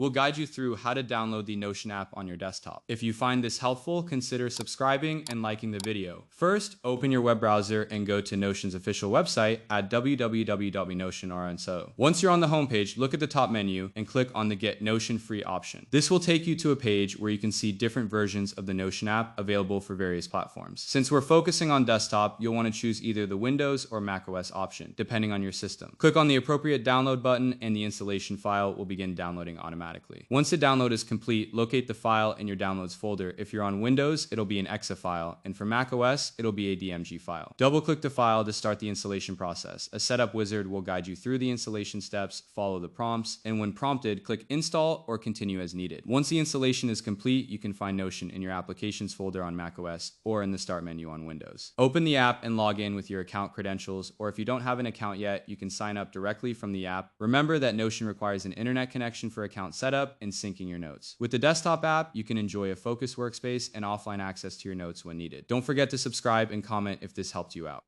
We'll guide you through how to download the Notion app on your desktop. If you find this helpful, consider subscribing and liking the video. First, open your web browser and go to Notion's official website at www.notion.so. Once you're on the homepage, look at the top menu and click on the Get Notion Free option. This will take you to a page where you can see different versions of the Notion app available for various platforms. Since we're focusing on desktop, you'll want to choose either the Windows or macOS option, depending on your system. Click on the appropriate download button and the installation file will begin downloading automatically. Once the download is complete, locate the file in your downloads folder. If you're on Windows, it'll be an exe file, and for macOS, it'll be a DMG file. Double-click the file to start the installation process. A setup wizard will guide you through the installation steps, follow the prompts, and when prompted, click Install or Continue as needed. Once the installation is complete, you can find Notion in your Applications folder on macOS or in the Start menu on Windows. Open the app and log in with your account credentials, or if you don't have an account yet, you can sign up directly from the app. Remember that Notion requires an internet connection for account setup and syncing your notes. With the desktop app, you can enjoy a focused workspace and offline access to your notes when needed. Don't forget to subscribe and comment if this helped you out.